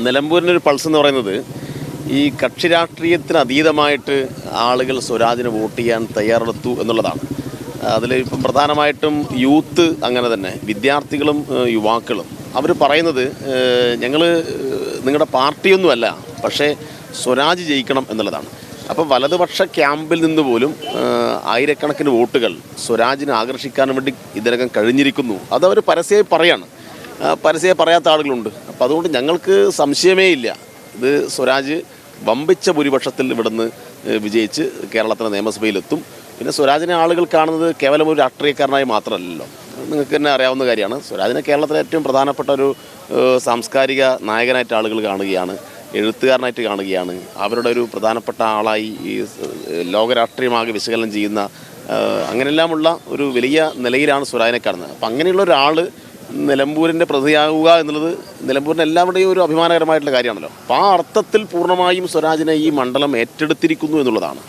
നിലമ്പൂരിനൊരു pulse എന്ന് പറയുന്നത് ഈ കക്ഷി രാഷ്ട്രീയത്തിന് അതീതമായിട്ട് ആളുകൾ സ്വരാജിന് വോട്ട് ചെയ്യാൻ തയ്യാറെടുത്തു എന്നുള്ളതാണ്. അതിൽ ഇപ്പം പ്രധാനമായിട്ടും യൂത്ത് അങ്ങനെ തന്നെ, വിദ്യാർത്ഥികളും യുവാക്കളും അവർ പറയുന്നത് ഞങ്ങൾ നിങ്ങളുടെ പാർട്ടിയൊന്നുമല്ല, പക്ഷേ സ്വരാജ് ജയിക്കണം എന്നുള്ളതാണ്. അപ്പം വലതുപക്ഷ ക്യാമ്പിൽ നിന്ന് പോലും ആയിരക്കണക്കിന് വോട്ടുകൾ സ്വരാജിനെ ആകർഷിക്കാൻ വേണ്ടി ഇതിനകം കഴിഞ്ഞിരിക്കുന്നു. അതവർ പരസ്യമായി പറയാണ്. പരസ്യമായി പറയാത്ത ആളുകളുണ്ട്. അപ്പം അതുകൊണ്ട് ഞങ്ങൾക്ക് സംശയമേ ഇല്ല, ഇത് സ്വരാജ് വമ്പിച്ച ഭൂരിപക്ഷത്തിൽ ഇവിടുന്ന് വിജയിച്ച് കേരളത്തിലെ നിയമസഭയിലെത്തും. പിന്നെ സ്വരാജിനെ ആളുകൾ കാണുന്നത് കേവലം ഒരു രാഷ്ട്രീയക്കാരനായി മാത്രമല്ലല്ലോ. നിങ്ങൾക്ക് തന്നെ അറിയാവുന്ന കാര്യമാണ്, സ്വരാജിനെ കേരളത്തിലെ ഏറ്റവും പ്രധാനപ്പെട്ട ഒരു സാംസ്കാരിക നായകനായിട്ട് ആളുകൾ കാണുകയാണ്, എഴുത്തുകാരനായിട്ട് കാണുകയാണ്. അവരുടെ ഒരു പ്രധാനപ്പെട്ട ആളായി ഈ ലോകരാഷ്ട്രീയമാകെ വിശകലനം ചെയ്യുന്ന അങ്ങനെയെല്ലാമുള്ള ഒരു വലിയ നിലയിലാണ് സ്വരാജിനെ കാണുന്നത്. അപ്പം അങ്ങനെയുള്ള ഒരാൾ നിലമ്പൂരിൻ്റെ പ്രതിയാവുക എന്നുള്ളത് നിലമ്പൂരിന് എല്ലാവരുടെയും ഒരു അഭിമാനകരമായിട്ടുള്ള കാര്യമാണല്ലോ. അപ്പോൾ ആ അർത്ഥത്തിൽ പൂർണ്ണമായും സ്വരാജിനെ ഈ മണ്ഡലം ഏറ്റെടുത്തിരിക്കുന്നു എന്നുള്ളതാണ്.